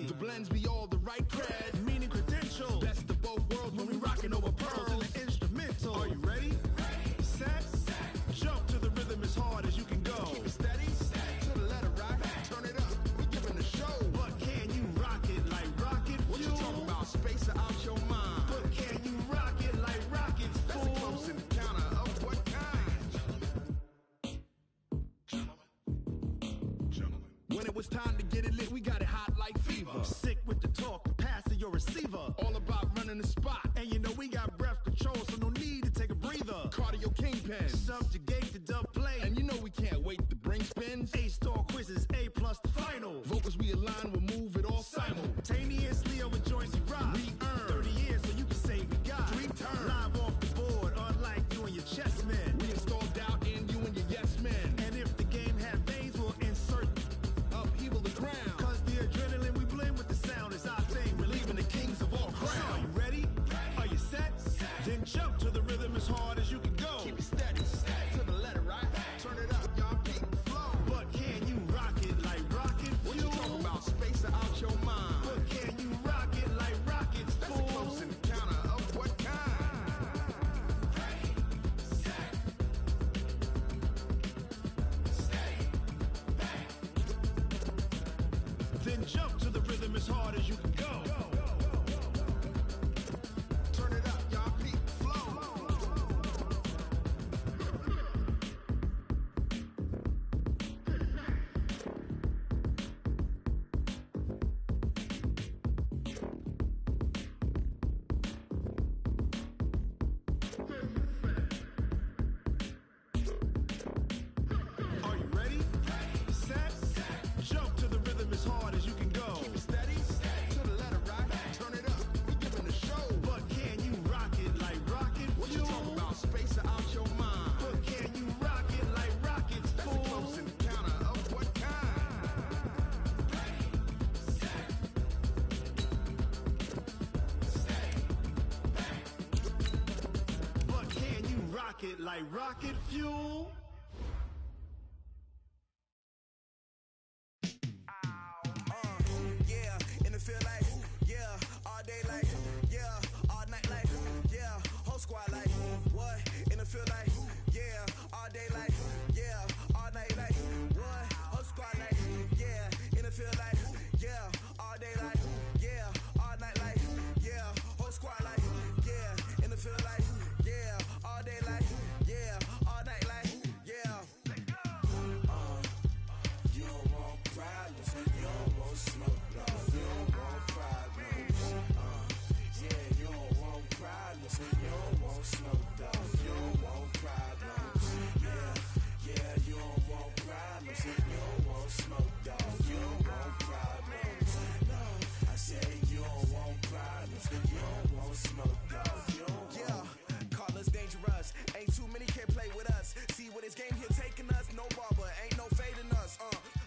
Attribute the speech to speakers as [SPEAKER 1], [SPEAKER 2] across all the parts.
[SPEAKER 1] The blends be all the right cred, meaning credential. Best of both worlds when we rockin' over pearls in the instrumental. Are you ready? Set. Jump to the rhythm as hard as you can go. Keep it steady. To the letter right. Turn it up. We giving the show. But can you rock it like rocket fuel? What you talking about? Space out your mind. But can you rock it like rockets, fool? That's a close encounter of what kind? Gentlemen. When it was time to get it lit, we got it hot like fever. Sick with the talk, pass to your receiver. All about running the spot. And you know we got breath control, so no need to take a breather. Cardio kingpin, subjugate the dub play. And you know we can't wait to bring spins. A-star quizzes, A+ the final. Vocals we align, we'll move it all simultaneously over joints we rock. We earn 30 years, so you can say we got 3 turns. Live off the board, unlike you and your chess men. We install doubt in you and your yes men. And if the game had veins, we'll insert upheaval the ground. Cause the adrenaline we blend with the sound is our thing. We're leaving the kings of all crowns. So are you ready? Are you set? Then jump to the rhythm as hard as you can go. Keep it steady. To the letter right. Turn it up, y'all beat the flow. But can you rock it like rocket fuel? What you talking about? Space out your mind. But can you rock it like rockets, fool? That's a close encounter of what kind? Then jump to the rhythm as hard as you can go. Turn it up, y'all beat the flow. Are you ready? Set. Jump to the rhythm as hard as you can go. Keep it steady. To the letter right. Turn it up. We giving the show. But can you rock it like rocket fuel? What you talking about? Space out your mind. But can you rock it like rockets, fool? That's a close encounter of what kind? But can you rock it like rocket fuel?
[SPEAKER 2] Yeah, and it feel like, yeah, all day like, yeah, all night like, yeah, whole squad like, what? And it feel like, yeah, all day like, yeah, all night like, what? Whole squad like, yeah, and it feel like, yeah, all day like, yeah, all night like, yeah, whole squad like, yeah, and it feel like, yeah, all day like, yeah, all night like, yeah. You don't want problems, you don't want smoke, dog. You don't want problems. Yeah, you don't want problems, you don't want smoke, dog. You don't want problems. Yeah, you don't want problems, you don't want smoke, dog. You don't want problems. No, I say you don't want problems, you don't want smoke, dog. You don't want. Call us dangerous, ain't too many can play with us. See what this game here taking us, no barber, ain't no fading us.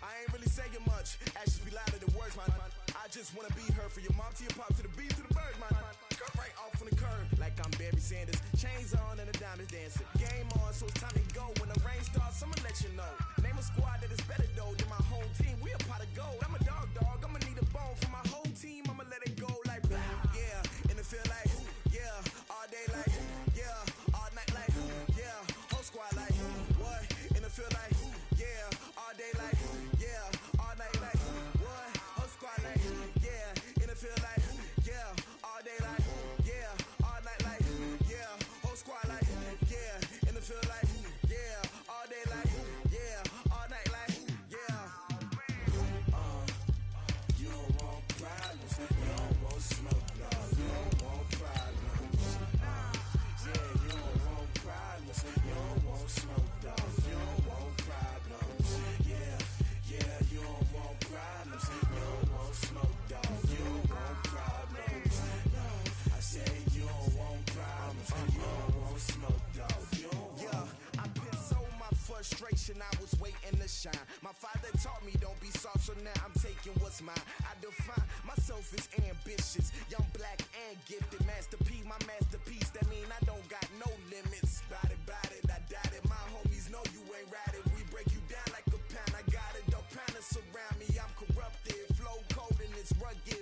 [SPEAKER 2] I ain't really saying much, actions be louder than words, man. I just wanna be heard from your mom to your pop to the beat to the birds, man. Cut right off on the curve, like I'm Barry Sanders. Chains on and the diamonds dancing. Game on, so it's time to go. When the rain starts, I'ma let you know. Name a squad that is better though than my home team. We a pot of gold. I'm a dog, I'ma need a bone for my whole team. I'ma let it go like blah. Yeah, and it feel like, yeah, all day like, yeah, all night like, yeah, whole squad like, what? And it feel like, yeah, all day like, yeah, all night like, what? Whole squad like, yeah, and it feel like, yeah, all day like, yeah, all night like, yeah, whole squad like, yeah, and it feel like, yeah, all day like, yeah, all night like, yeah. You don't want problems, you don't want smoke, dog. You don't want problems. Yeah, you don't want problems, you don't want smoke, dog. You don't want problems. Yeah, you don't want problems, you don't want smoke, dog. You don't want problems. No, I say you don't want problems, you don't want smoke, dog. You don't want. Yeah, I been so my frustration, I was waiting to shine. My father taught me don't be soft, so now I'm taking what's mine. I define myself as ambitious, young, black, and gifted. Master P, my masterpiece. That mean I don't got no limits. Bout it, I doubt it. My homies know you ain't ratted. We break you down like a pound. I got it, don't pound to surround me. I'm corrupted, flow cold and it's rugged.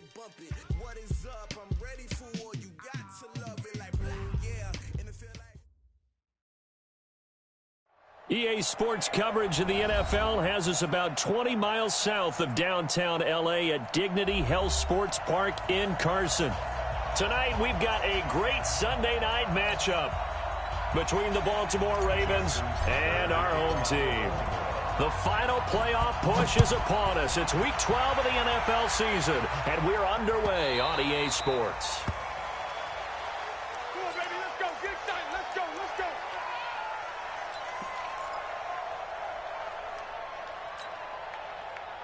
[SPEAKER 3] EA Sports coverage of the NFL has us about 20 miles south of downtown L.A. at Dignity Health Sports Park in Carson. Tonight, we've got a great Sunday night matchup between the Baltimore Ravens and our home team. The final playoff push is upon us. It's Week 12 of the NFL season, and we're underway on EA Sports.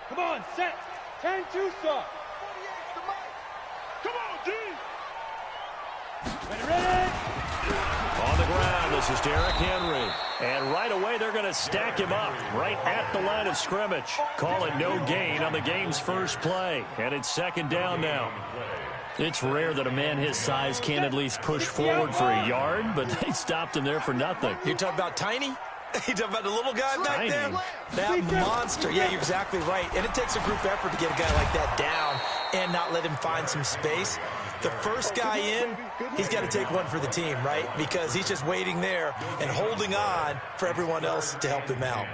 [SPEAKER 4] Come on, set. 10-2 stop. Come on, G. Ready.
[SPEAKER 3] On the ground, this is Derrick Henry. And right away, they're going to stack him up right at the line of scrimmage. Call it no gain on the game's first play. And it's second down now. It's rare that a man his size can't at least push forward for a yard, but they stopped him there for nothing.
[SPEAKER 5] You're talking about tiny? You talking about the little guy back
[SPEAKER 3] Tiny.
[SPEAKER 5] there? That monster. Yeah, you're exactly right. And it takes a group effort to get a guy like that down and not let him find some space. The first guy in, he's got to take one for the team, right? Because he's just waiting there and holding on for everyone else to help him out.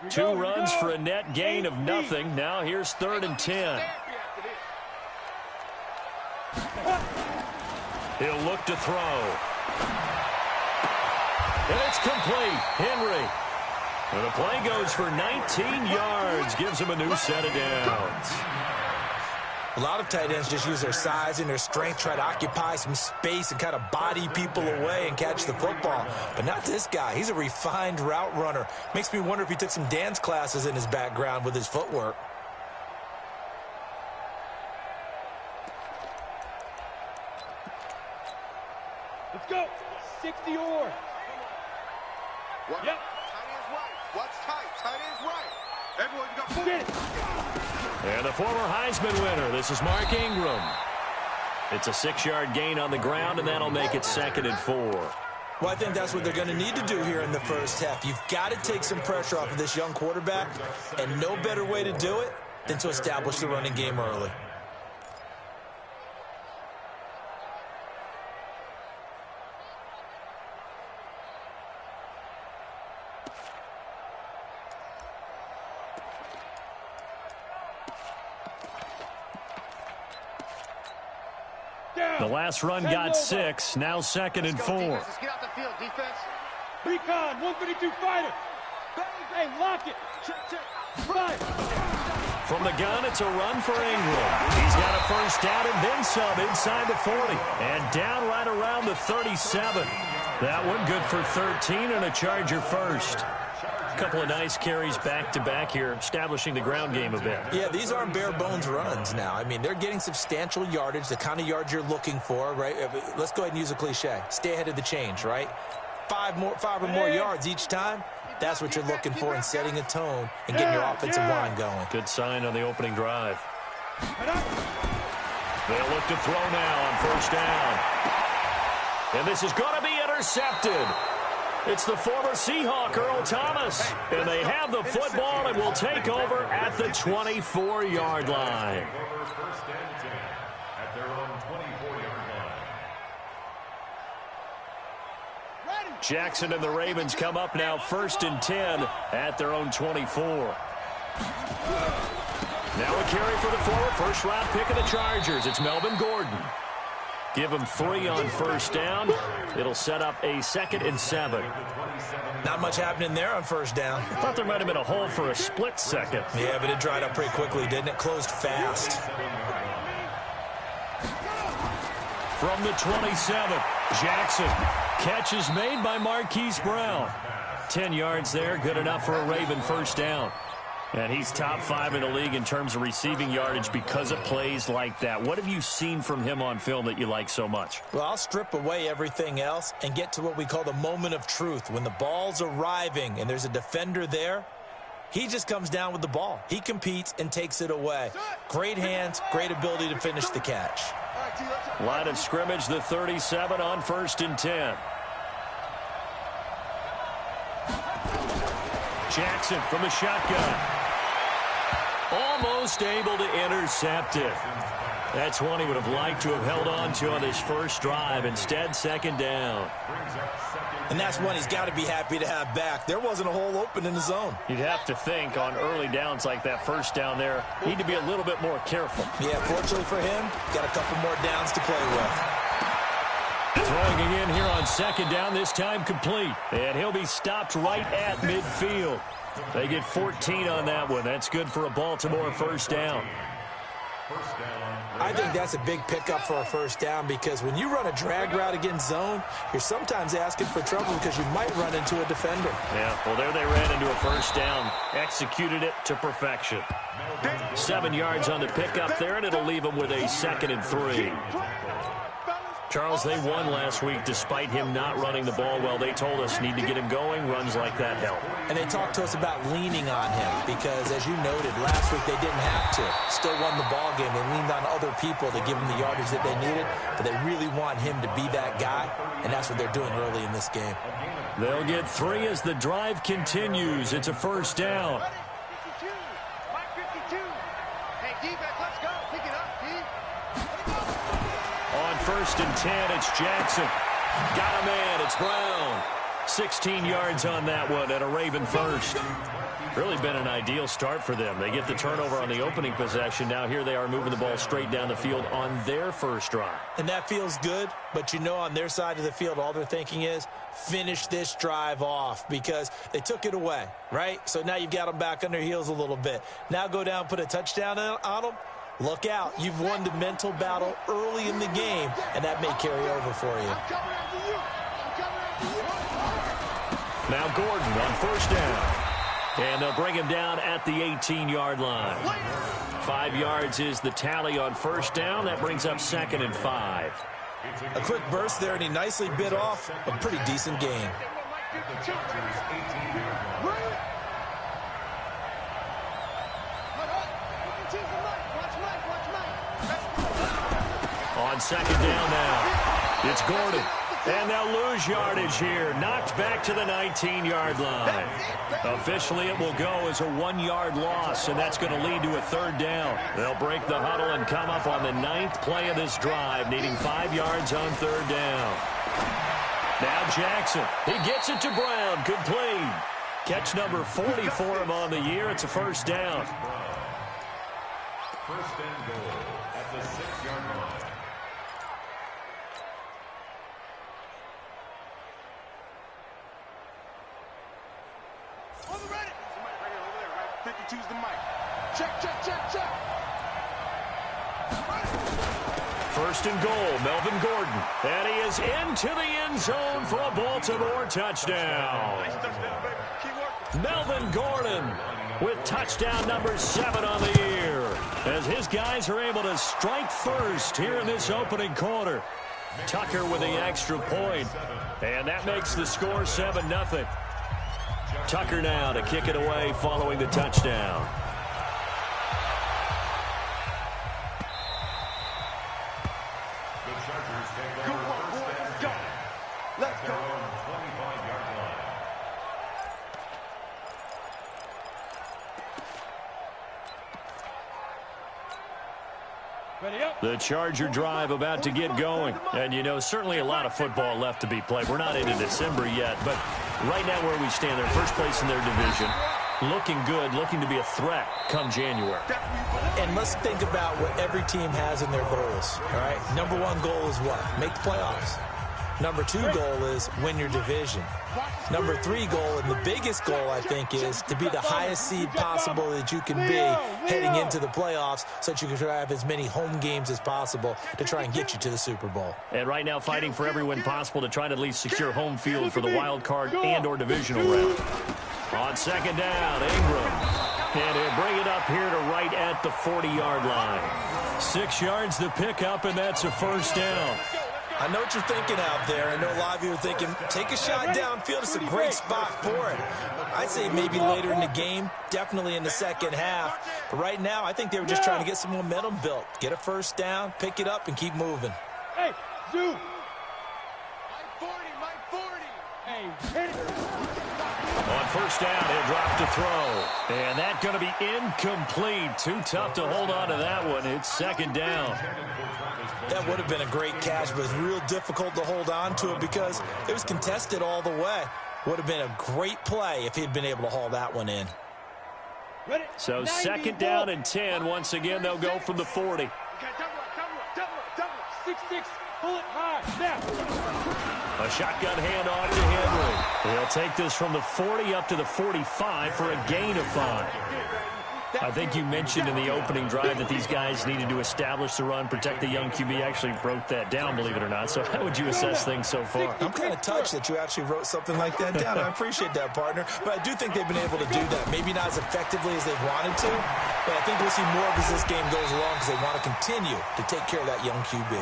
[SPEAKER 3] Two runs for a net gain of nothing. Now here's 3rd and 10. He'll look to throw. And it's complete. Henry. And the play goes for 19 yards. Gives him a new set of downs.
[SPEAKER 5] A lot of tight ends just use their size and their strength, try to occupy some space and kind of body people away and catch the football. But not this guy. He's a refined route runner. Makes me wonder if he took some dance classes in his background with his footwork.
[SPEAKER 4] Let's go. 60 or.
[SPEAKER 6] What?
[SPEAKER 4] Yep.
[SPEAKER 6] Tight end's right. What's tight? Tight end's right. Everyone got four.
[SPEAKER 4] Get it.
[SPEAKER 3] And the former Heisman winner, this is Mark Ingram. It's a 6-yard gain on the ground, and that'll make it 2nd and 4.
[SPEAKER 5] Well, I think that's what they're going to need to do here in the first half. You've got to take some pressure off of this young quarterback, and no better way to do it than to establish the running game early.
[SPEAKER 3] The last run got 6, now 2nd and 4.
[SPEAKER 6] Let's get out the field, defense.
[SPEAKER 4] Recon, 132 fighter. Hey, lock it. Fire.
[SPEAKER 3] From the gun, it's a run for Ingram. He's got a first down and then some inside the 40. And down right around the 37. That one good for 13 and a Charger first. Couple of nice carries back-to-back here, establishing the ground game a bit.
[SPEAKER 5] Yeah, these aren't bare-bones runs now. I mean, they're getting substantial yardage, the kind of yards you're looking for, right? Let's go ahead and use a cliche. Stay ahead of the change, right? 5 or more yards each time. That's what you're looking for in setting a tone and getting your offensive line going.
[SPEAKER 3] Good sign on the opening drive. They'll look to throw now on first down. And this is going to be intercepted. It's the former Seahawk, Earl Thomas. And they have the football and will take over at the 24-yard line. Jackson and the Ravens come up now 1st and 10 at their own 24. Now a carry for the forward first-round pick of the Chargers. It's Melvin Gordon. Give him 3 on first down. It'll set up a 2nd and 7.
[SPEAKER 5] Not much happening there on first down.
[SPEAKER 3] I thought there might have been a hole for a split second.
[SPEAKER 5] Yeah, but it dried up pretty quickly, didn't it? Closed fast.
[SPEAKER 3] From the 27, Jackson. Catch is made by Marquise Brown. 10 yards there, good enough for a Raven first down. And he's top 5 in the league in terms of receiving yardage because of plays like that. What have you seen from him on film that you like so much?
[SPEAKER 5] Well, I'll strip away everything else and get to what we call the moment of truth. When the ball's arriving and there's a defender there, he just comes down with the ball. He competes and takes it away. Great hands, great ability to finish the catch.
[SPEAKER 3] Line of scrimmage, the 37 on 1st and 10. Jackson from the shotgun. almost able to intercept it. That's one he would have liked to have held on to on his first drive. Instead, second down.
[SPEAKER 5] And that's one he's got to be happy to have back. There wasn't a hole open in the zone.
[SPEAKER 3] You'd have to think on early downs like that first down there, need to be a little bit more careful.
[SPEAKER 5] Yeah, fortunately for him, got a couple more downs to play with.
[SPEAKER 3] Throwing again here on second down, this time complete. And he'll be stopped right at midfield. They get 14 on that one. That's good for a Baltimore first down.
[SPEAKER 5] I think that's a big pickup for a first down because when you run a drag route against zone, you're sometimes asking for trouble because you might run into a defender.
[SPEAKER 3] Yeah, well, there they ran into a first down. Executed it to perfection. 7 yards on the pickup there, and it'll leave them with a 2nd and 3. Charles, they won last week despite him not running the ball well. They told us need to get him going. Runs like that help.
[SPEAKER 5] And they talked to us about leaning on him because, as you noted, last week they didn't have to. Still won the ball game. They leaned on other people to give them the yardage that they needed, but they really want him to be that guy, and that's what they're doing early in this game.
[SPEAKER 3] They'll get 3 as the drive continues. It's a first down.
[SPEAKER 4] 52. Mike 52. Hey, defense, let's go. Pick it up, D.
[SPEAKER 3] On 1st and 10, it's Jackson. Got a man. It's Brown. 16 yards on that one and a Raven first. Really been an ideal start for them. They get the turnover on the opening possession. Now here they are moving the ball straight down the field on their first drive.
[SPEAKER 5] And that feels good, but you know on their side of the field all they're thinking is finish this drive off because they took it away, right? So now you've got them back on their heels a little bit. Now go down, put a touchdown on them. Look out. You've won the mental battle early in the game, and that may carry over for you.
[SPEAKER 3] Now Gordon on first down. And they'll bring him down at the 18-yard line. 5 yards is the tally on first down. That brings up 2nd and 5.
[SPEAKER 5] A quick burst there, and he nicely bit off a pretty decent gain.
[SPEAKER 3] On second down now, it's Gordon. And they'll lose yardage here. Knocked back to the 19-yard line. Officially, it will go as a 1-yard loss, and that's going to lead to a 3rd down. They'll break the huddle and come up on the 9th play of this drive, needing 5 yards on 3rd down. Now Jackson. He gets it to Brown. Complete. Catch number 40 for him on the year. It's a first down.
[SPEAKER 7] First and goal at the 6-yard line.
[SPEAKER 4] On the ready. Somebody right here, over there, right? 52's the mic. Check, check, check, check.
[SPEAKER 3] First and goal, Melvin Gordon. And he is into the end zone for a Baltimore touchdown.
[SPEAKER 4] Nice touchdown, baby. Keep working.
[SPEAKER 3] Melvin Gordon with touchdown number 7 on the year. As his guys are able to strike first here in this opening quarter. Tucker with the extra point. And that makes the score 7-0. Tucker now to kick it away following the touchdown.
[SPEAKER 7] The Chargers take
[SPEAKER 4] Go,
[SPEAKER 7] over
[SPEAKER 4] boy,
[SPEAKER 7] first
[SPEAKER 4] let's
[SPEAKER 7] and
[SPEAKER 4] go.
[SPEAKER 7] 10.
[SPEAKER 4] Let's go.
[SPEAKER 7] They're on 25-yard line.
[SPEAKER 4] Ready up.
[SPEAKER 3] The Charger drive about to get going. And, you know, certainly a lot of football left to be played. We're not into December yet, but right now where we stand, they're first place in their division. Looking good, looking to be a threat come January.
[SPEAKER 5] And let's think about what every team has in their goals, all right? Number 1 goal is what? Make the playoffs. Number 2 goal is win your division. Number 3 goal, and the biggest goal, I think, is to be the highest seed possible that you can be heading into the playoffs so that you can try to have as many home games as possible to try and get you to the Super Bowl.
[SPEAKER 3] And right now fighting for every win possible to try to at least secure home field for the wild card and or divisional round. On second down, Ingram. And he'll bring it up here to right at the 40-yard line. 6 yards the pickup, and that's a first down.
[SPEAKER 5] I know what you're thinking out there. I know a lot of you are thinking, take a shot downfield. It's a great spot for it. I'd say maybe later in the game, definitely in the second half. But right now, I think they were just trying to get some momentum built. Get a first down, pick it up, and keep moving.
[SPEAKER 4] Hey, Zoo. Mike 40, Mike 40.
[SPEAKER 3] On first down, he'll drop to throw. And that's going to be incomplete. Too tough to hold on to that one. It's second down.
[SPEAKER 5] That would have been a great catch, but it's real difficult to hold on to it because it was contested all the way. Would have been a great play if he'd been able to haul that one in.
[SPEAKER 3] So second down and 10. Once again, they'll go from the 40.
[SPEAKER 8] 6-6, pull it high, snap.
[SPEAKER 3] A shotgun handoff to Henry. He'll take this from the 40 up to the 45 for a gain of 5. I think you mentioned in the opening drive that these guys needed to establish the run, protect the young QB. Actually broke that down, believe it or not. So how would you assess things so far?
[SPEAKER 5] I'm kind of touched that you actually wrote something like that down. I appreciate that, partner. But I do think they've been able to do that. Maybe not as effectively as they've wanted to, but I think we'll see more of as this game goes along because they want to continue to take care of that young QB.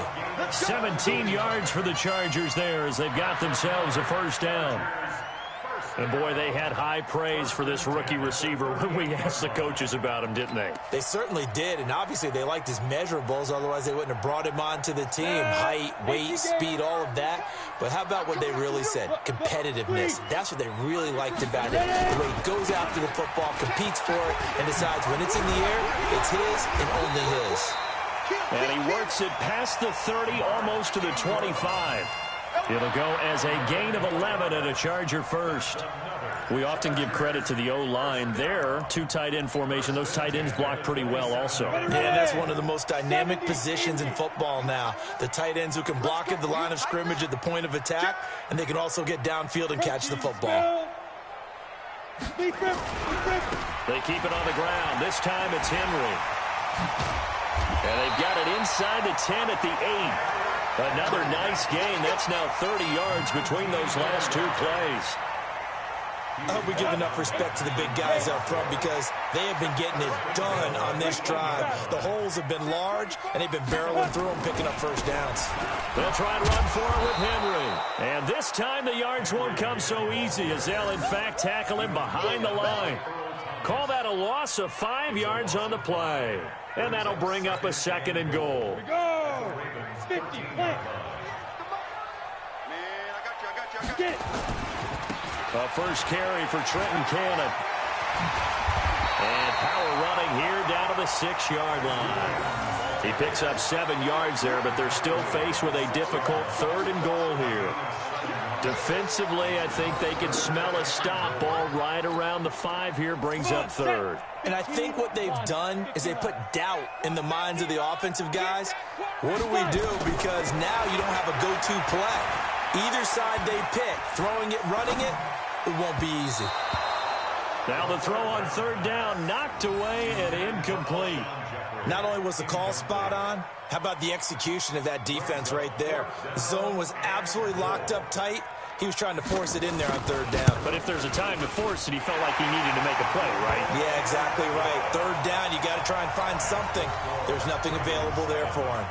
[SPEAKER 3] 17 yards for the Chargers there as they've got themselves a first down. And, boy, they had high praise for this rookie receiver when we asked the coaches about him, didn't they?
[SPEAKER 5] They certainly did, and obviously they liked his measurables. Otherwise, they wouldn't have brought him onto the team. Height, weight, speed, all of that. But how about what they really said? Competitiveness. That's what they really liked about him. The way he goes after the football, competes for it, and decides when it's in the air, it's his and only his.
[SPEAKER 3] And he works it past the 30, almost to the 25. It'll go as a gain of 11 and a Charger first. We often give credit to the O-line there. 2 tight end formation. Those tight ends block pretty well also.
[SPEAKER 5] Yeah, that's one of the most dynamic positions in football now. The tight ends who can block at the line of scrimmage at the point of attack, and they can also get downfield and catch the football.
[SPEAKER 3] They keep it on the ground. This time it's Henry. And they've got it inside the 10 at the 8. Another nice gain. That's now 30 yards between those last 2 plays.
[SPEAKER 5] I hope we give enough respect to the big guys up front because they have been getting it done on this drive. The holes have been large, and they've been barreling through them, picking up first downs.
[SPEAKER 3] They'll try and run for it with Henry. And this time the yards won't come so easy as they'll, in fact, tackle him behind the line. Call that a loss of 5 yards on the play. And that'll bring up a second and goal.
[SPEAKER 8] Go! 50, plant.
[SPEAKER 6] Man, I got you.
[SPEAKER 3] A first carry for Trenton Cannon. And power running here down to the 6-yard line. He picks up 7 yards there, but they're still faced with a difficult 3rd and goal here. Defensively, I think they can smell a stop. Ball right around the 5 here, brings up 3rd.
[SPEAKER 5] And I think what they've done is they put doubt in the minds of the offensive guys. What do we do? Because now you don't have a go-to play. Either side they pick, throwing it, running it, it won't be easy.
[SPEAKER 3] Now the throw on 3rd down, knocked away and incomplete.
[SPEAKER 5] Not only was the call spot on, how about the execution of that defense right there? The zone was absolutely locked up tight. He was trying to force it in there on 3rd down.
[SPEAKER 3] But if there's a time to force it, he felt like he needed to make a play, right?
[SPEAKER 5] Yeah, exactly right. 3rd down, you got to try and find something. There's nothing available there for him.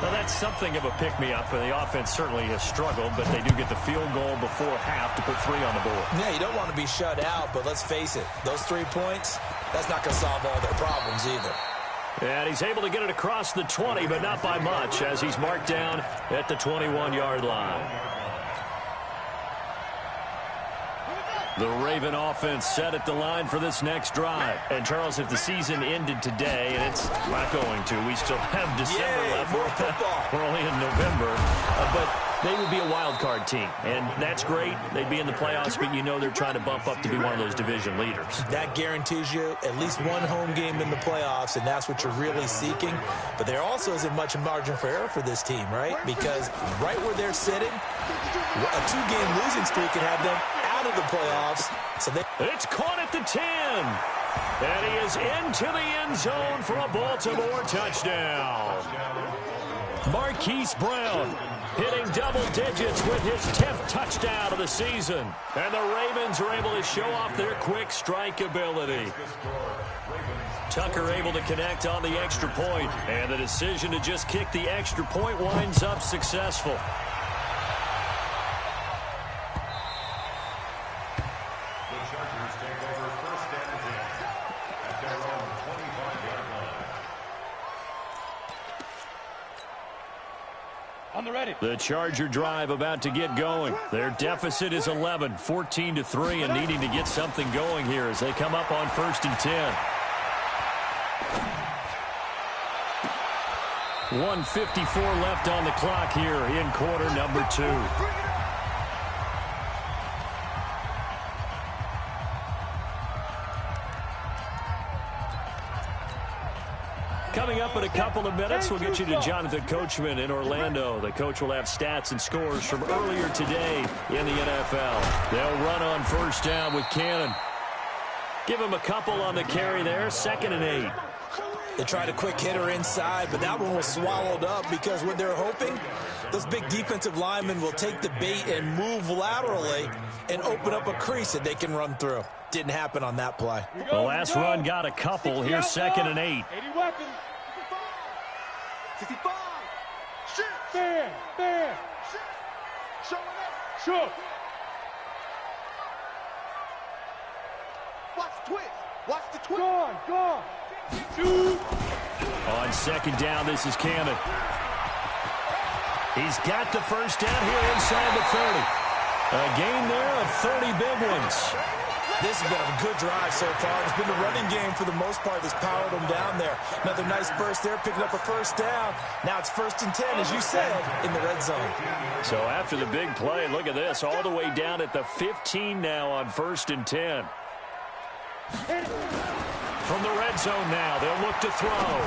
[SPEAKER 3] Well, that's something of a pick-me-up. The offense certainly has struggled, but they do get the field goal before half to put 3 on the board.
[SPEAKER 5] Yeah, you don't want to be shut out, but let's face it. Those 3 points, that's not going to solve all their problems either.
[SPEAKER 3] And he's able to get it across the 20, but not by much, as he's marked down at the 21-yard line. The Raven offense set at the line for this next drive. And, Charles, if the season ended today, and it's not going to, we still have December left.
[SPEAKER 5] More football.
[SPEAKER 3] We're only in November. But they would be a wild card team, and that's great. They'd be in the playoffs, but you know they're trying to bump up to be one of those division leaders.
[SPEAKER 5] That guarantees you at least one home game in the playoffs, and that's what you're really seeking. But there also isn't much margin for error for this team, right? Because right where they're sitting, a 2-game losing streak can have them out of the playoffs. So
[SPEAKER 3] it's caught at the 10. And he is into the end zone for a Baltimore touchdown. Marquise Brown hitting double digits with his 10th touchdown of the season. And the Ravens are able to show off their quick strike ability. Tucker able to connect on the extra point. And the decision to just kick the extra point winds up successful.
[SPEAKER 8] On the ready.
[SPEAKER 3] The Charger drive about to get going. Their deficit is 11, 14-3, and needing to get something going here as they come up on 1st and 10. 1:54 left on the clock here in quarter number 2. Coming up in a couple of minutes, we'll get you to Jonathan Coachman in Orlando. The coach will have stats and scores from earlier today in the NFL. They'll run on 1st down with Cannon. Give him a couple on the carry there, 2nd and 8.
[SPEAKER 5] They tried a quick hitter inside, but that one was swallowed up because what they're hoping, those big defensive linemen will take the bait and move laterally and open up a crease that they can run through. Didn't happen on that play.
[SPEAKER 3] The last run got a couple. Here's 2nd and 8.
[SPEAKER 8] 80 weapons.
[SPEAKER 4] 65. Shit.
[SPEAKER 8] Stand. Stand.
[SPEAKER 4] Showing up.
[SPEAKER 8] Shoot.
[SPEAKER 4] Watch the twist. Watch the twist.
[SPEAKER 8] Gone. Gone. Shoot.
[SPEAKER 3] On 2nd down, this is Cannon. He's got the 1st down here inside the 30. A gain there of 30 big ones.
[SPEAKER 5] This has been a good drive so far. It's been the running game for the most part that's powered them down there. Another nice burst there, picking up a 1st down. Now it's 1st and 10, as you said, in the red zone.
[SPEAKER 3] So after the big play, look at this, all the way down at the 15 now on 1st and 10. From the red zone now, they'll look to throw.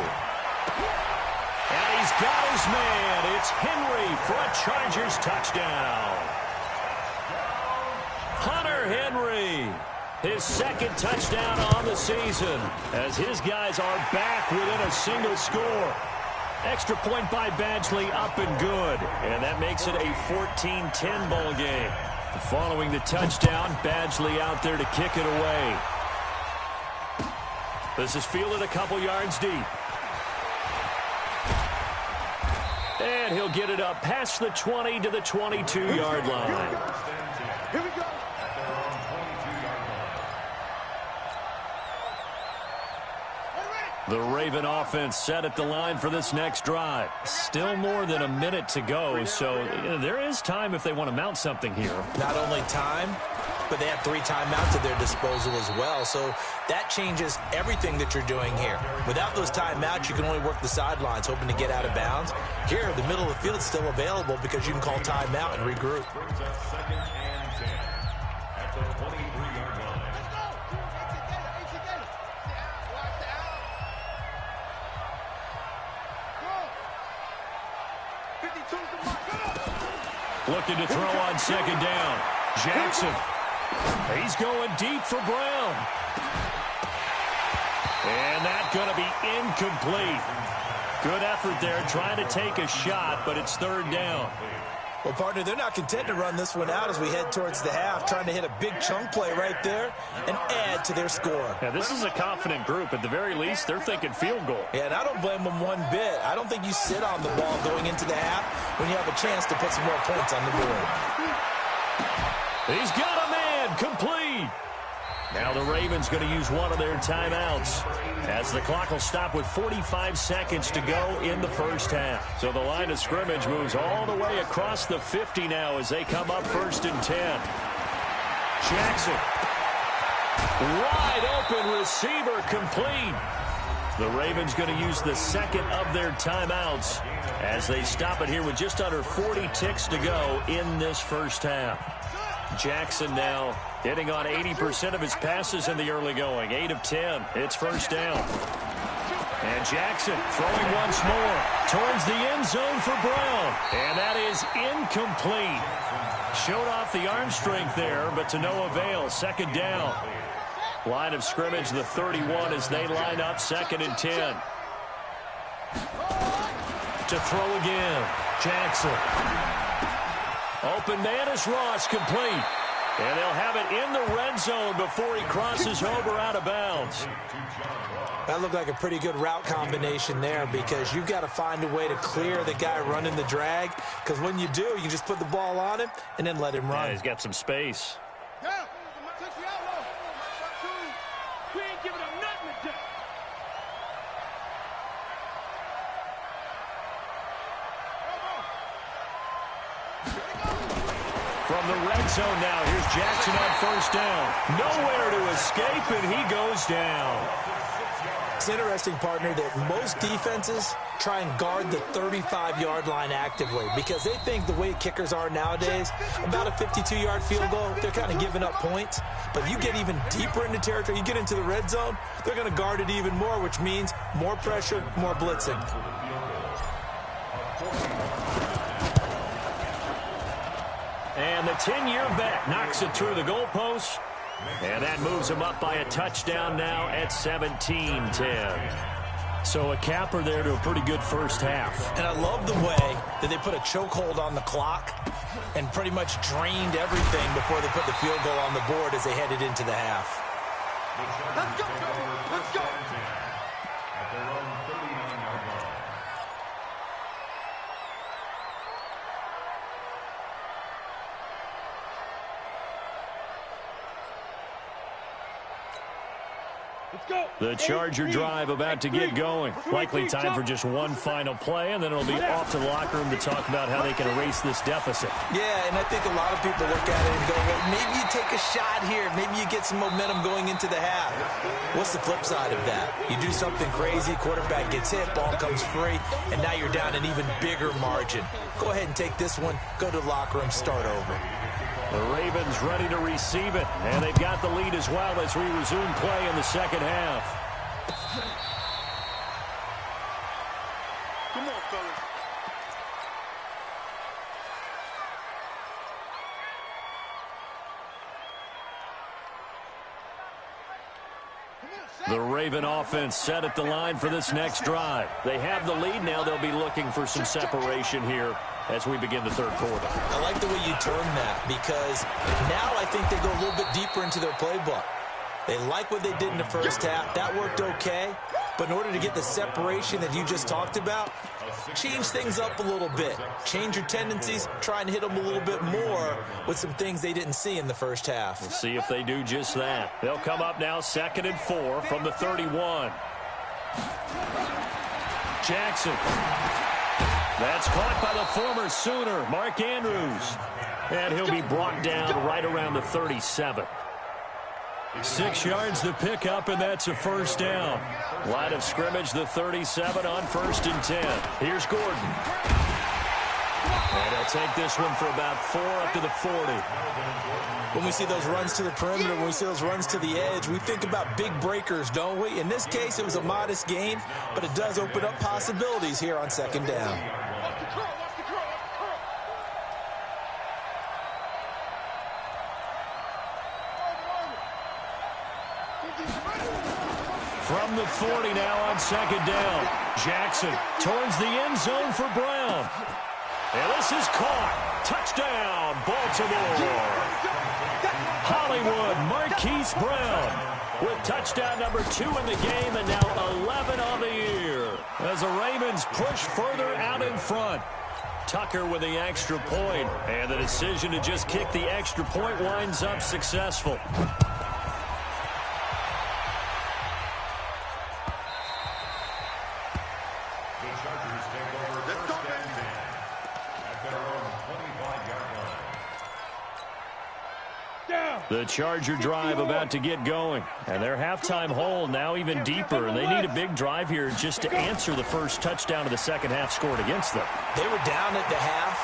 [SPEAKER 3] And he's got his man. It's Henry for a Chargers touchdown. Hunter Henry, his 2nd touchdown on the season, as his guys are back within a single score. Extra point by Badgley, up and good. And that makes it a 14-10 ball game. Following the touchdown, Badgley out there to kick it away. This is fielded a couple yards deep. And he'll get it up past the 20 to the 22-yard line.
[SPEAKER 4] Here we go.
[SPEAKER 3] The Raven offense set at the line for this next drive. Still more than a minute to go, so there is time if they want to mount something here.
[SPEAKER 5] Not only time, but they have 3 timeouts at their disposal as well. So that changes everything that you're doing here. Without those timeouts, you can only work the sidelines, hoping to get out of bounds. Here, the middle of the field is still available because you can call timeout and regroup.
[SPEAKER 7] At the 23-yard line.
[SPEAKER 3] Looking to throw on 2nd down. Jackson. He's going deep for Brown. And that's going to be incomplete. Good effort there, trying to take a shot, but it's 3rd down.
[SPEAKER 5] Well, partner, they're not content to run this one out as we head towards the half, trying to hit a big chunk play right there and add to their score.
[SPEAKER 3] Yeah, this is a confident group. At the very least, they're thinking field goal.
[SPEAKER 5] Yeah, and I don't blame them one bit. I don't think you sit on the ball going into the half when you have a chance to put some more points on the board.
[SPEAKER 3] He's got a man, complete. Now the Ravens going to use one of their timeouts as the clock will stop with 45 seconds to go in the 1st half. So the line of scrimmage moves all the way across the 50 now as they come up 1st and 10. Jackson. Wide open receiver, complete. The Ravens going to use the 2nd of their timeouts as they stop it here with just under 40 ticks to go in this 1st half. Jackson now hitting on 80% of his passes in the early going. 8 of 10. It's 1st down. And Jackson throwing once more towards the end zone for Brown. And that is incomplete. Showed off the arm strength there, but to no avail. 2nd down. Line of scrimmage, the 31 as they line up 2nd and 10. To throw again. Jackson. Open man is Ross, complete. And they'll have it in the red zone before he crosses over out of bounds.
[SPEAKER 5] That looked like a pretty good route combination there because you've got to find a way to clear the guy running the drag, because when you do, you can just put the ball on him and then let him run.
[SPEAKER 3] Yeah, he's got some space.
[SPEAKER 8] We ain't giving up nothing today.
[SPEAKER 3] From the red zone now, here's Jackson on first down. Nowhere to escape, and he goes down.
[SPEAKER 5] It's interesting, partner, that most defenses try and guard the 35-yard line actively because they think the way kickers are nowadays, about a 52-yard field goal, they're kind of giving up points. But you get even deeper into territory, you get into the red zone, they're going to guard it even more, which means more pressure, more blitzing.
[SPEAKER 3] And the 10-year vet knocks it through the goalpost. And that moves him up by a touchdown now at 17-10. So a capper there to a pretty good first half.
[SPEAKER 5] And I love the way that they put a chokehold on the clock and pretty much drained everything before they put the field goal on the board as they headed into the half.
[SPEAKER 6] Let's go, baby. Let's go.
[SPEAKER 7] At their own 39-yard line.
[SPEAKER 3] The Charger drive about to get going. Likely time for just one final play, and then it'll be off to the locker room to talk about how they can erase this deficit.
[SPEAKER 5] Yeah, and I think a lot of people look at it and go, well, maybe you take a shot here. Maybe you get some momentum going into the half. What's the flip side of that? You do something crazy, quarterback gets hit, ball comes free, and now you're down an even bigger margin. Go ahead and take this one, go to the locker room, start over.
[SPEAKER 3] The Ravens ready to receive it, and they've got the lead as well as we resume play in the second half.
[SPEAKER 6] Come on, fellas.
[SPEAKER 3] The Raven offense set at the line for this next drive. They have the lead now. They'll be looking for some separation here as we begin the third quarter.
[SPEAKER 5] I like the way you term that because now I think they go a little bit deeper into their playbook. They like what they did in the first half. That worked okay. But in order to get the separation that you just talked about, change things up a little bit. Change your tendencies. Try and hit them a little bit more with some things they didn't see in the first half.
[SPEAKER 3] We'll see if they do just that. They'll come up now 2nd and 4 from the 31. Jackson. That's caught by the former Sooner, Mark Andrews. And he'll be brought down right around the 37. 6 yards to pick up, and that's a first down. Line of scrimmage, the 37 on 1st and 10. Here's Gordon. And he'll take this one for about 4 up to the 40.
[SPEAKER 5] When we see those runs to the perimeter, when we see those runs to the edge, we think about big breakers, don't we? In this case, it was a modest gain, but it does open up possibilities here on 2nd down.
[SPEAKER 3] From the 40 now on 2nd down. Jackson towards the end zone for Brown. And this is caught. Touchdown, Baltimore. Hollywood Marquise Brown with touchdown number 2 in the game and now 11 on the year. As the Ravens push further out in front. Tucker with the extra point, and the decision to just kick the extra point winds up successful. The Charger drive about to get going. And their halftime hole now even deeper. And they need a big drive here just to answer the first touchdown of the second half scored against them.
[SPEAKER 5] They were down at the half.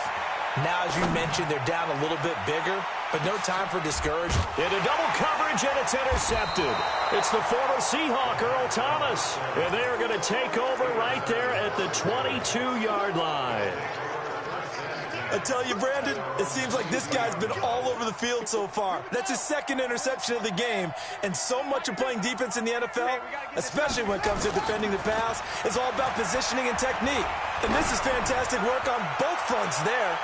[SPEAKER 5] Now, as you mentioned, they're down a little bit bigger, but no time for discouragement.
[SPEAKER 3] Into double coverage, and it's intercepted. It's the former Seahawk, Earl Thomas. And they are going to take over right there at the 22-yard line.
[SPEAKER 5] I tell you, Brandon, it seems like this guy's been all over the field so far. That's his 2nd interception of the game. And so much of playing defense in the NFL, especially when it comes to defending the pass, is all about positioning and technique. And this is fantastic work on both fronts there.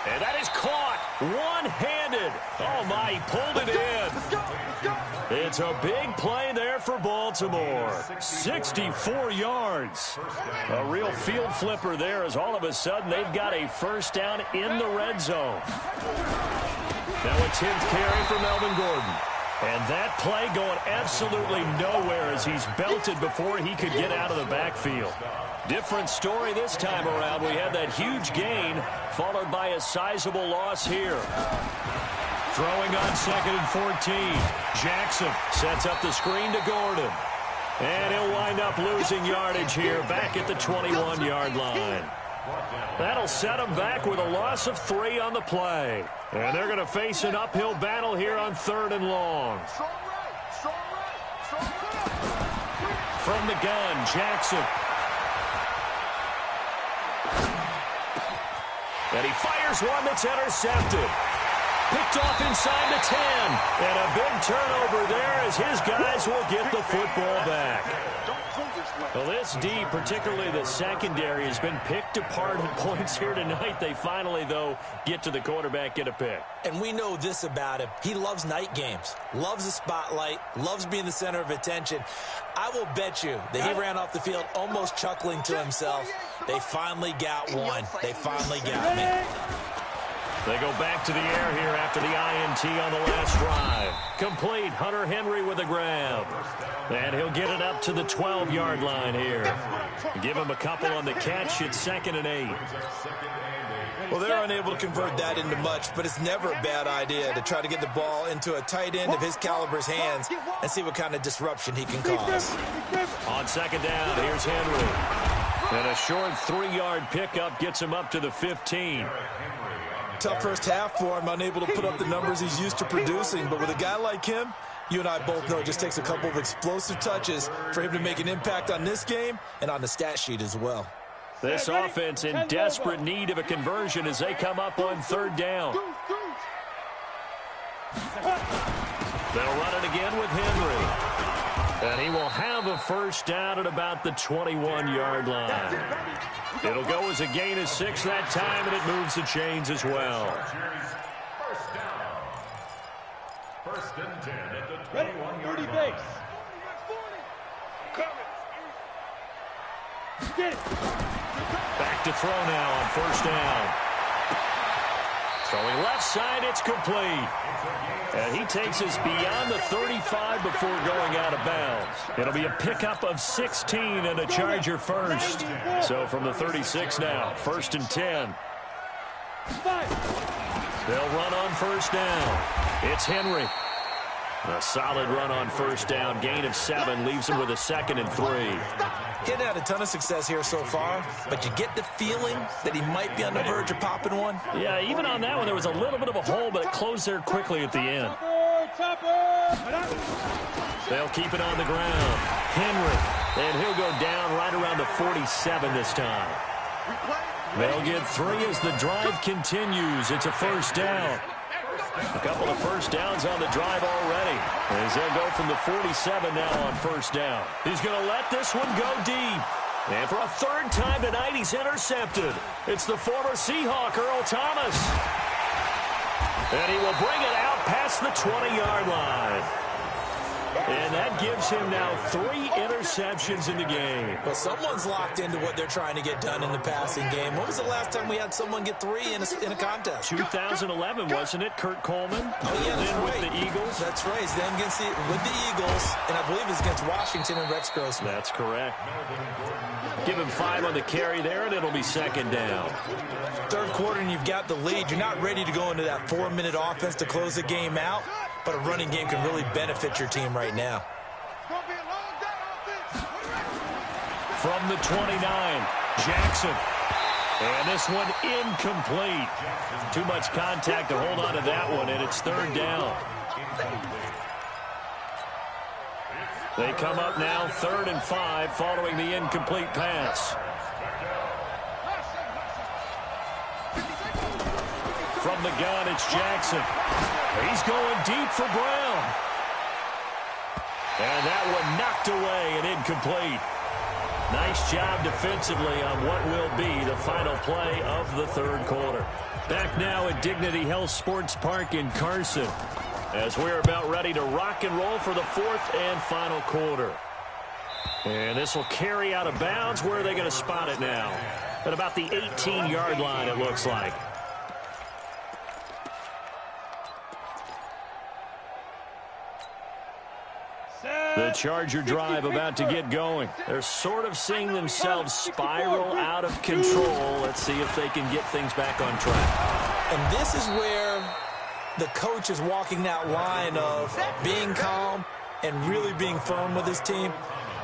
[SPEAKER 3] And that is caught one-handed. Oh, my, he pulled it in. It's a big play there for Baltimore. 64 yards. A real field flipper there as all of a sudden they've got a first down in the red zone. Now a 10th carry for Melvin Gordon. And that play going absolutely nowhere as he's belted before he could get out of the backfield. Different story this time around. We had that huge gain followed by a sizable loss here. Throwing on 2nd and 14. Jackson sets up the screen to Gordon. And he'll wind up losing yardage here back at the 21-yard line. That'll set him back with a loss of 3 on the play. And they're going to face an uphill battle here on 3rd and long. From the gun, Jackson. And he fires one that's intercepted. Picked off inside the 10. And a big turnover there as his guys will get the football back. Well, this D, particularly the secondary, has been picked apart at points here tonight. They finally, though, get to the quarterback, get a pick.
[SPEAKER 5] And we know this about him. He loves night games, loves the spotlight, loves being the center of attention. I will bet you that he ran off the field almost chuckling to himself. They finally got one. They finally got me.
[SPEAKER 3] They go back to the air here after the INT on the last drive. Complete. Hunter Henry with a grab. And he'll get it up to the 12-yard line here. Give him a couple on the catch. It's 2nd and 8.
[SPEAKER 5] Well, they're unable to convert that into much, but it's never a bad idea to try to get the ball into a tight end of his caliber's hands and see what kind of disruption he can cause.
[SPEAKER 3] On 2nd down, here's Henry. And a short 3-yard pickup gets him up to the 15.
[SPEAKER 5] Tough first half for him, unable to put up the numbers he's used to producing. But with a guy like him, you and I both know it just takes a couple of explosive touches for him to make an impact on this game and on the stat sheet as well.
[SPEAKER 3] This offense in desperate need of a conversion as they come up on 3rd down. They'll run it again with Henry. And he will have a first down at about the 21-yard line. It'll go as a gain of 6 that time, and it moves the chains as well.
[SPEAKER 7] First and 10 at the 21-yard line.
[SPEAKER 8] base. Get it.
[SPEAKER 3] Back to throw now on 1st down. Throwing left side, it's complete. And he takes us beyond the 35 before going out of bounds. It'll be a pickup of 16 and a Charger first. So from the 36 now, 1st and 10. They'll run on 1st down. It's Henry. A solid run on 1st down. Gain of 7 leaves him with a 2nd and 3.
[SPEAKER 5] He's had a ton of success here so far, but you get the feeling that he might be on the verge of popping one.
[SPEAKER 3] Yeah, even on that one, there was a little bit of a hole, but it closed there quickly at the end. They'll keep it on the ground. Henry, and he'll go down right around the 47 this time. They'll get 3 as the drive continues. It's a 1st down. A couple of 1st downs on the drive already. As they'll go from the 47 now on 1st down. He's going to let this one go deep. And for a 3rd time tonight, he's intercepted. It's the former Seahawk, Earl Thomas. And he will bring it out past the 20-yard line. And that gives him now 3 interceptions in the game.
[SPEAKER 5] Well, someone's locked into what they're trying to get done in the passing game. When was the last time we had someone get 3 in a contest?
[SPEAKER 3] 2011, wasn't it? Kurt Coleman.
[SPEAKER 5] Oh, yeah, that's
[SPEAKER 3] then
[SPEAKER 5] right.
[SPEAKER 3] With the Eagles.
[SPEAKER 5] That's right. He's then with the Eagles, and I believe it's against Washington and Rex Grossman.
[SPEAKER 3] That's correct. Give him 5 on the carry there, and it'll be 2nd down.
[SPEAKER 5] 3rd quarter, and you've got the lead. You're not ready to go into that 4-minute offense to close the game out, but a running game can really benefit your team right now.
[SPEAKER 3] From the 29, Jackson. And this one incomplete. Too much contact to hold on to that one, and it's 3rd down. They come up now 3rd and 5 following the incomplete pass. From the gun, it's Jackson. He's going deep for Brown. And that one knocked away and incomplete. Nice job defensively on what will be the final play of the 3rd quarter. Back now at Dignity Health Sports Park in Carson, as we're about ready to rock and roll for the 4th and final quarter. And this will carry out of bounds. Where are they going to spot it now? At about the 18-yard line, it looks like. The Charger drive about to get going. They're sort of seeing themselves spiral out of control. Let's see if they can get things back on track.
[SPEAKER 5] And this is where the coach is walking that line of being calm and really being firm with his team.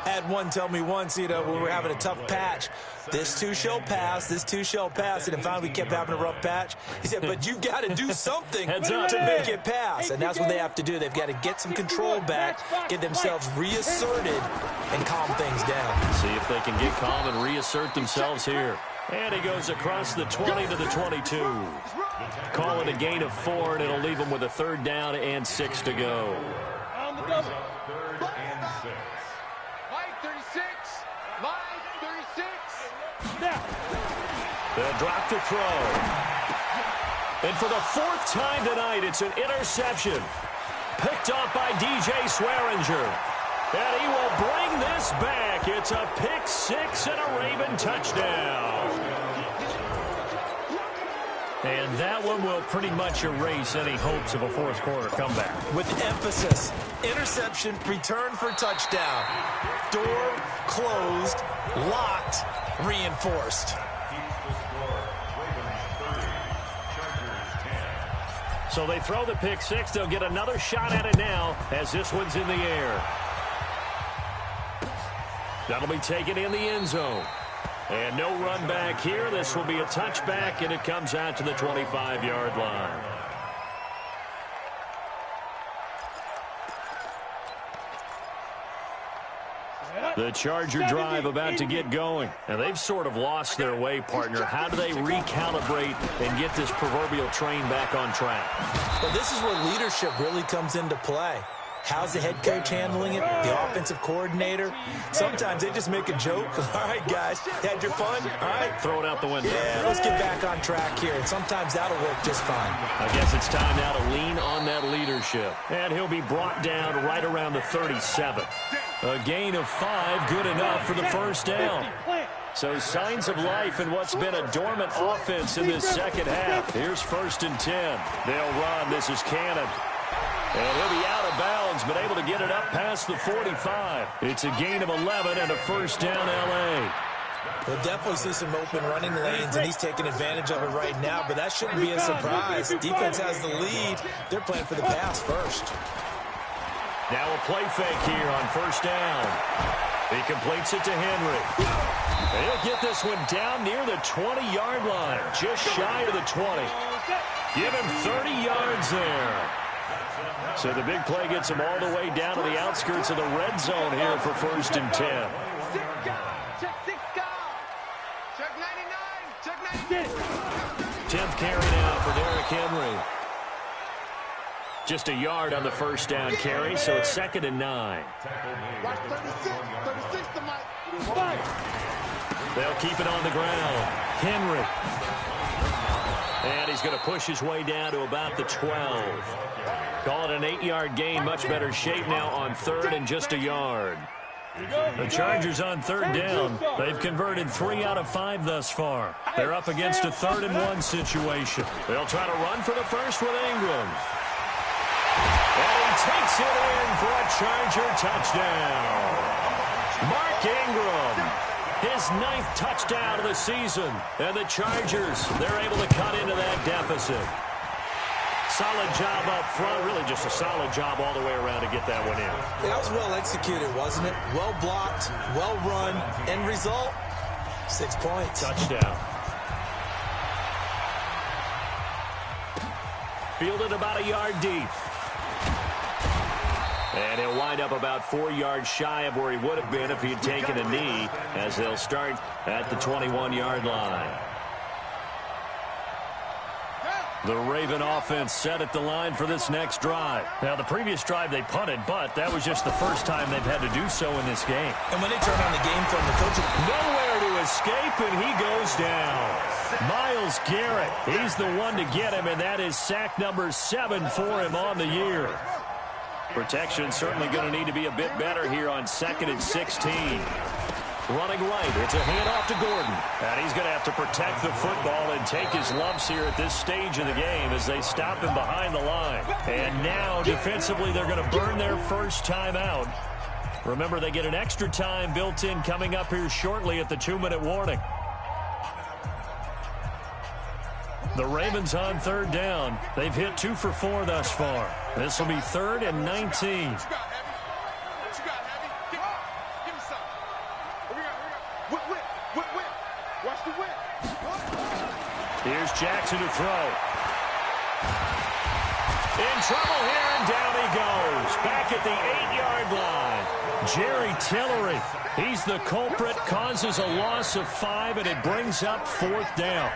[SPEAKER 5] I had one tell me once, when we were having a tough patch, this too shall pass, this too shall pass. And finally we kept having a rough patch. He said, but you've got to do something to make it pass. And that's what they have to do. They've got to get some control back, get themselves reasserted, and calm things down.
[SPEAKER 3] See if they can get calm and reassert themselves here. And he goes across the 20 to the 22. Call it a gain of 4, and it'll leave them with a 3rd down and 6 to go.
[SPEAKER 8] On the double.
[SPEAKER 7] 3rd and 6.
[SPEAKER 8] Line 36. Line 36. Now.
[SPEAKER 3] They'll drop the throw. And for the 4th time tonight, it's an interception. Picked off by DJ Swearinger. And he will bring this back. It's a pick 6 and a Raven touchdown. And that one will pretty much erase any hopes of a 4th quarter comeback.
[SPEAKER 5] With emphasis, interception, return for touchdown. Door closed, locked, reinforced.
[SPEAKER 3] So they throw the pick 6. They'll get another shot at it now as this one's in the air. That'll be taken in the end zone. And no run back here. This will be a touchback, and it comes out to the 25-yard line. The Charger drive about to get going. And they've sort of lost their way, partner. How do they recalibrate and get this proverbial train back on track?
[SPEAKER 5] Well, this is where leadership really comes into play. How's the head coach handling it? The offensive coordinator? Sometimes they just make a joke. All right, guys, had your fun? All right.
[SPEAKER 3] Throw it out the window.
[SPEAKER 5] Yeah, let's get back on track here. And sometimes that'll work just fine.
[SPEAKER 3] I guess it's time now to lean on that leadership. And he'll be brought down right around the 37. A gain of 5, good enough for the 1st down. So signs of life in what's been a dormant offense in this second half. Here's 1st and 10. They'll run. This is Cannon. And he'll be out of bounds, but able to get it up past the 45. It's a gain of 11 and a 1st down, L.A.
[SPEAKER 5] We'll definitely see some open running lanes, and he's taking advantage of it right now, but that shouldn't be a surprise. Defense has the lead. They're playing for the pass first.
[SPEAKER 3] Now a play fake here on 1st down. He completes it to Henry. And he'll get this one down near the 20-yard line, just shy of the 20. Give him 30 yards there. So the big play gets him all the way down to the outskirts of the red zone here for 1st and 10.
[SPEAKER 8] Check 99. Check 99.
[SPEAKER 3] 10th carry now for Derrick Henry. Just a yard on the 1st down carry, so it's 2nd and 9.
[SPEAKER 4] Watch 36. 36 to Mike.
[SPEAKER 3] They'll keep it on the ground. Henry. And he's going to push his way down to about the 12. Call it an 8-yard gain. Much better shape now on 3rd and just a yard. The Chargers on 3rd down. They've converted 3 out of 5 thus far. They're up against a 3rd and 1 situation. They'll try to run for the first with Ingram. And he takes it in for a Charger touchdown. Mark Ingram, his 9th touchdown of the season. And the Chargers, they're able to cut into that deficit. Solid job up front. Really just a solid job all the way around to get that one in.
[SPEAKER 5] That was well executed, wasn't it? Well blocked, well run. End result, 6 points.
[SPEAKER 3] Touchdown. Fielded about a yard deep. And he'll wind up about 4 yards shy of where he would have been if he had taken a knee, as they'll start at the 21-yard line. The Raven offense set at the line for this next drive. Now, the previous drive they punted, but that was just the first time they've had to do so in this game.
[SPEAKER 5] And when they turn on the game film, the coach...
[SPEAKER 3] Nowhere to escape, and he goes down. Myles Garrett, he's the one to get him, and that is sack number 7 for him on the year. Protection certainly going to need to be a bit better here on 2nd and 16. Running right, it's a handoff to Gordon. And he's going to have to protect the football and take his lumps here at this stage of the game as they stop him behind the line. And now, defensively, they're going to burn their first time out. Remember, they get an extra time built in coming up here shortly at the 2-minute warning. The Ravens on third down. They've hit 2 for 4 thus far. This will be 3rd and 19. Here's Jackson to throw. In trouble here, and down he goes. Back at the 8-yard line. Jerry Tillery, he's the culprit, causes a loss of 5, and it brings up 4th down.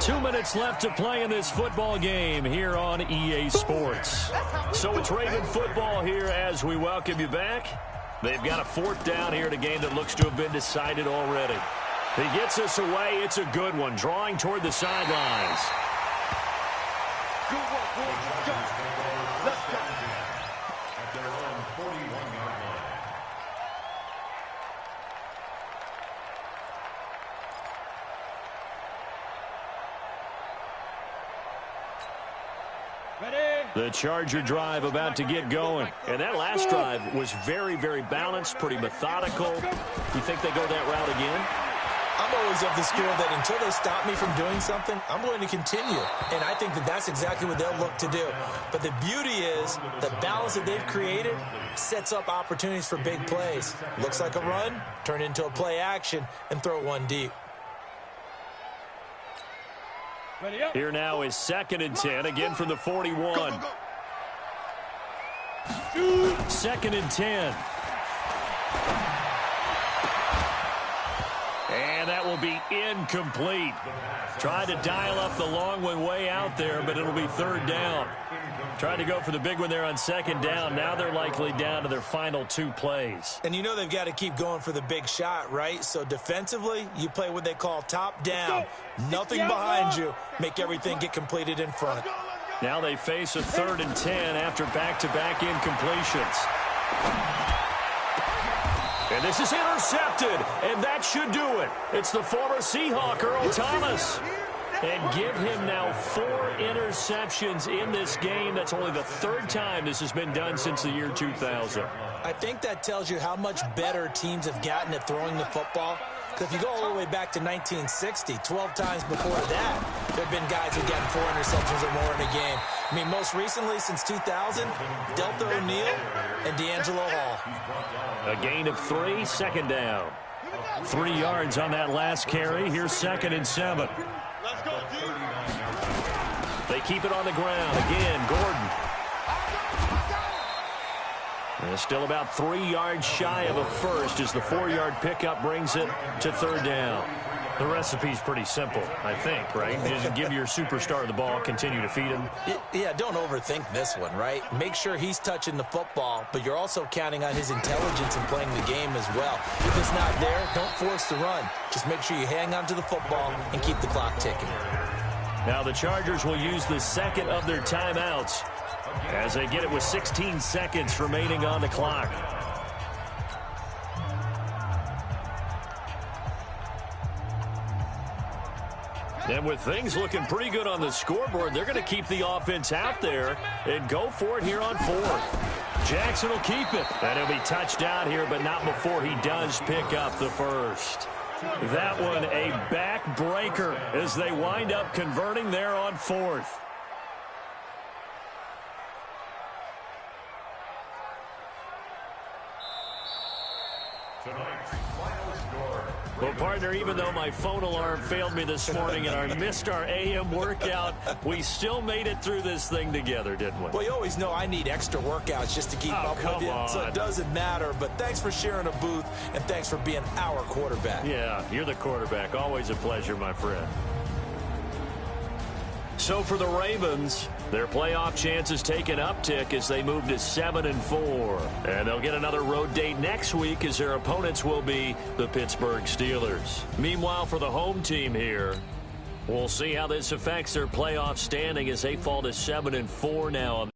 [SPEAKER 3] 2 minutes left to play in this football game here on EA Sports. So it's Raven football here as we welcome you back. They've got a 4th down here in a game that looks to have been decided already. He gets us away. It's a good one, drawing toward the sidelines.
[SPEAKER 4] Good work, boys. Let's go. Let's go.
[SPEAKER 7] At their own 41-yard line.
[SPEAKER 3] The Charger drive about to get going. And that last drive was very, very balanced, pretty methodical. You think they go that route again?
[SPEAKER 5] I'm always of the school that until they stop me from doing something, I'm going to continue. And I think that that's exactly what they'll look to do. But the beauty is the balance that they've created sets up opportunities for big plays. Looks like a run, turn into a play action, and throw one deep.
[SPEAKER 3] Here now is 2nd and 10, again from the 41. 2nd and 10. And that will be incomplete. Tried to dial up the long one way out there, but it'll be 3rd down. Tried to go for the big one there on 2nd down. Now they're likely down to their final 2 plays.
[SPEAKER 5] And you know they've got to keep going for the big shot, right? So defensively, you play what they call top down. Nothing behind you. Make everything get completed in front.
[SPEAKER 3] Now they face a 3rd and 10 after back-to-back incompletions. And this is intercepted, and that should do it. It's the former Seahawk, Earl Thomas. And give him now 4 interceptions in this game. That's only the 3rd time this has been done since the year 2000.
[SPEAKER 5] I think that tells you how much better teams have gotten at throwing the football. Because if you go all the way back to 1960, 12 times before that, there have been guys who've gotten 4 interceptions or more in a game. I mean, most recently, since 2000, Delta O'Neal and D'Angelo Hall.
[SPEAKER 3] A gain of 3, 2nd down. 3 yards on that last carry. Here's 2nd and 7.
[SPEAKER 4] Let's go, dude.
[SPEAKER 3] They keep it on the ground. Again, Gordon. And still about 3 yards shy of a first as the 4-yard pickup brings it to 3rd down. The recipe's pretty simple, I think, right? Just give your superstar the ball, continue to feed him.
[SPEAKER 5] Yeah, don't overthink this one, right? Make sure he's touching the football, but you're also counting on his intelligence in playing the game as well. If it's not there, don't force the run. Just make sure you hang on to the football and keep the clock ticking.
[SPEAKER 3] Now the Chargers will use the 2nd of their timeouts as they get it with 16 seconds remaining on the clock. And with things looking pretty good on the scoreboard, they're going to keep the offense out there and go for it here on 4th. Jackson will keep it. And he'll be touched out here, but not before he does pick up the first. That one a backbreaker as they wind up converting there on 4th. Well, partner, even though my phone alarm failed me this morning and I missed our AM workout, we still made it through this thing together, didn't we?
[SPEAKER 5] Well, you always know I need extra workouts just to keep up with you, so it doesn't matter. But thanks for sharing a booth, and thanks for being our quarterback.
[SPEAKER 3] Yeah, you're the quarterback. Always a pleasure, my friend. So for the Ravens, their playoff chances take an uptick as they move to 7-4. And they'll get another road date next week as their opponents will be the Pittsburgh Steelers. Meanwhile, for the home team here, we'll see how this affects their playoff standing as they fall to 7-4 now.